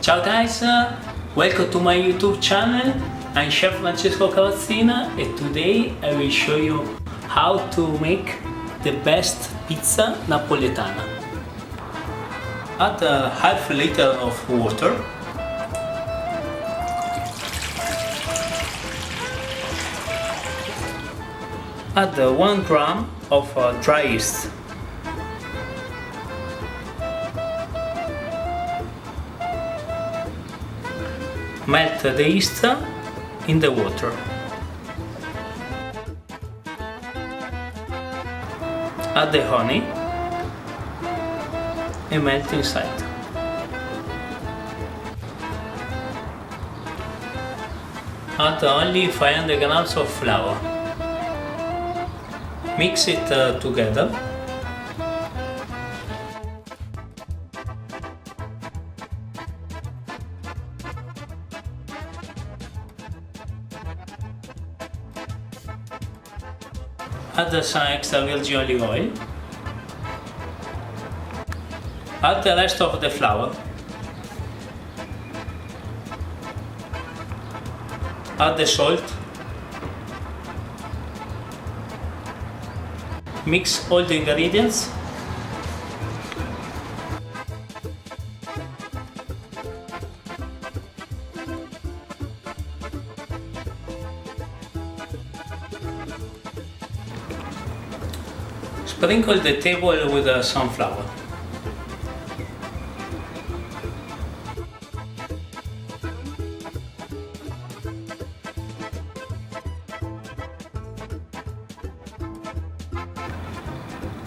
Ciao guys, welcome to my YouTube channel. I'm Chef Francesco Cavazzina and today I will show you how to make the best pizza Napoletana. Add a half liter of water. Add 1 gram of dry yeast. Melt the yeast in the water. Add the honey and melt inside. Add only 500 grams of flour. Mix it together. Add some extra virgin olive oil. Add the rest of the flour. Add the salt. Mix all the ingredients. Sprinkle the table with some flour.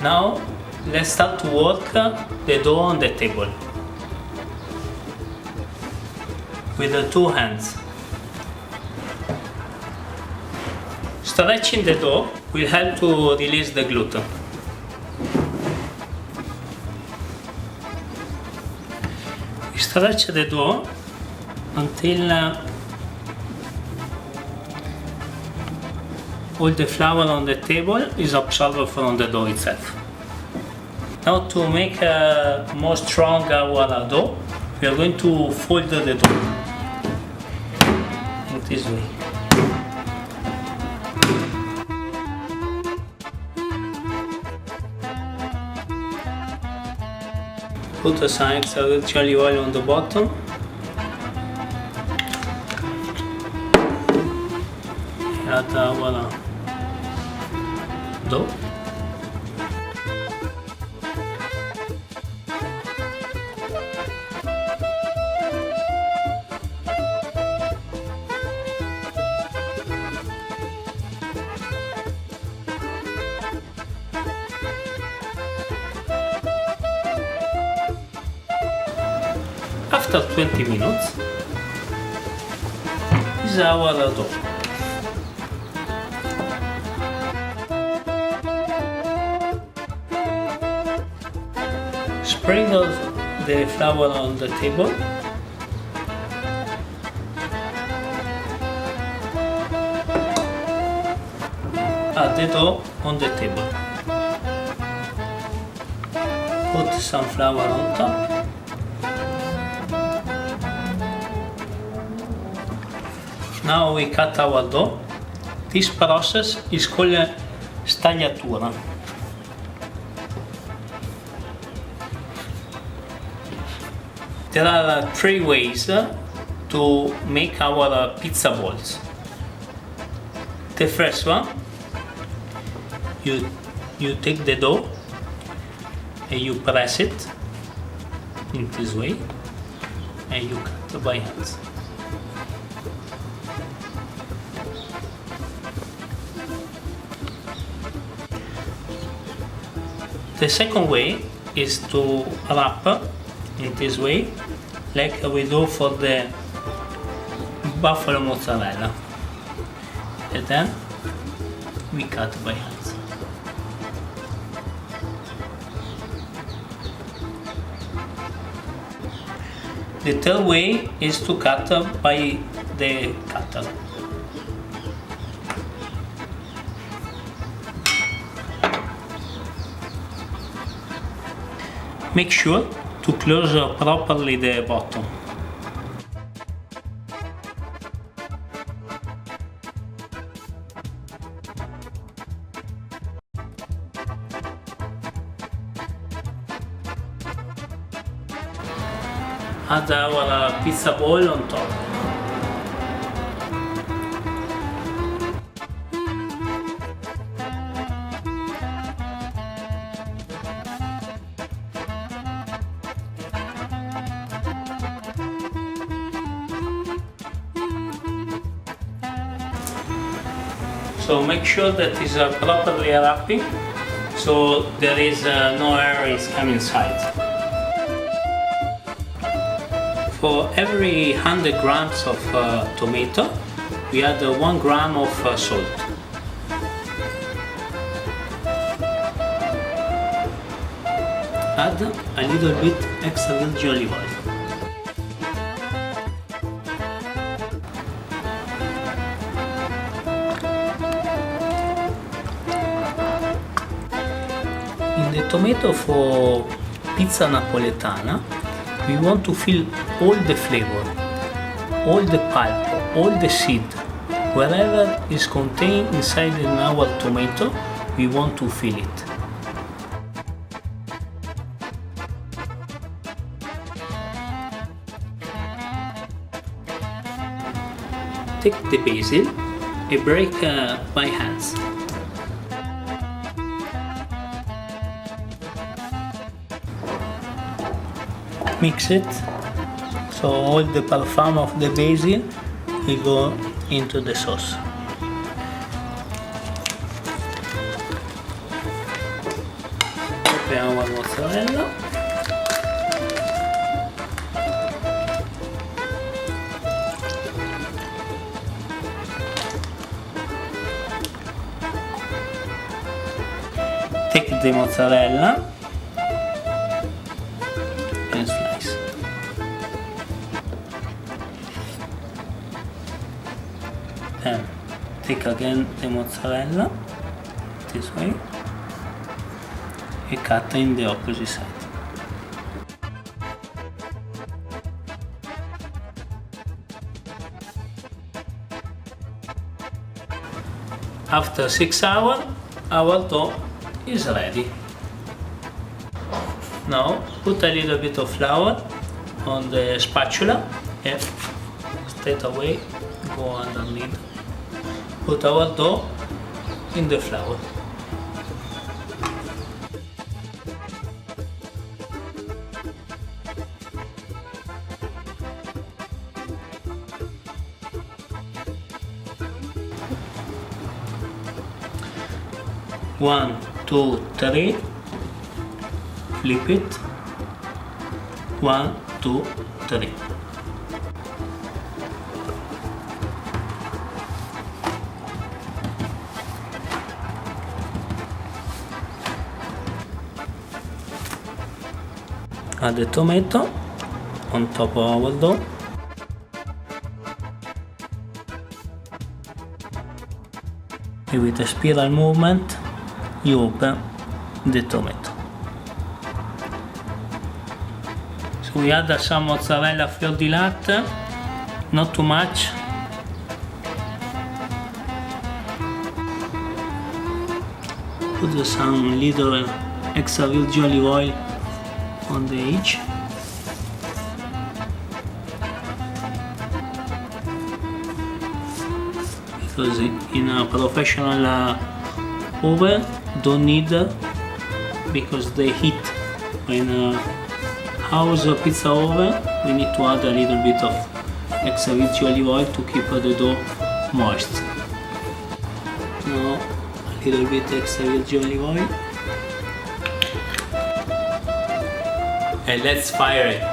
Now let's start to work the dough on the table with the 2 hands. Stretching the dough will help to release the gluten. Stretch the dough until all the flour on the table is absorbed from the dough itself. Now to make more strong our dough, we are going to fold the dough in this way. Put some extra virgin olive oil on the bottom. Add our dough. After 20 minutes, this is our dough. Sprinkle the flour on the table. Add the dough on the table. Put some flour on top. Now we cut our dough. This process is called stagliatura. There are 3 ways to make our pizza balls. The first one, you take the dough and you press it in this way and you cut by hands. The second way is to wrap in this way, like we do for the buffalo mozzarella, and then we cut by hands. The third way is to cut by the cutter. Make sure to close properly the bottom. add our pizza ball on top. So make sure that is properly wrapping, so there is no air is coming inside. For every 100 grams of tomato, we add 1 gram of salt. Add a little bit extra virgin olive oil. In the tomato for pizza Napoletana, we want to fill all the flavor, all the pulp, all the seed. Wherever is contained inside in our tomato, we want to fill it. Take the basil and break by hands. Mix it, so all the parfum of the basil will go into the sauce. Apriamo la mozzarella. Take the mozzarella and slice. Then take again the mozzarella this way and cut in the opposite side. After 6 hours, our dough is ready. Now put a little bit of flour on the spatula and straight away go underneath. Put our dough in the flour. One, two, three. Flip it. 1, 2, 3. Add the tomato on top of our dough. And with a spiral movement, you open the tomato. So we add some mozzarella fior di latte, not too much. Put some little extra virgin olive oil on the edge. Because in a professional oven don't need, because the heat in a house pizza oven we need to add a little bit of extra virgin olive oil to keep the dough moist. Now a little bit extra virgin olive oil and let's fire it.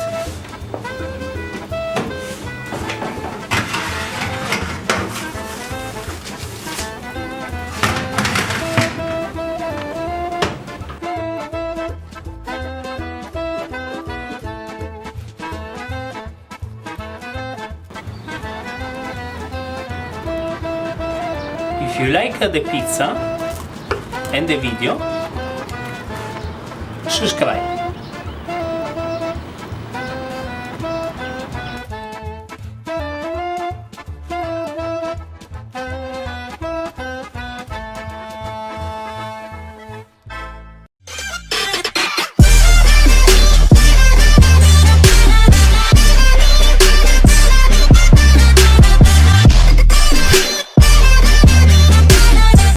If you like the pizza and the video, subscribe.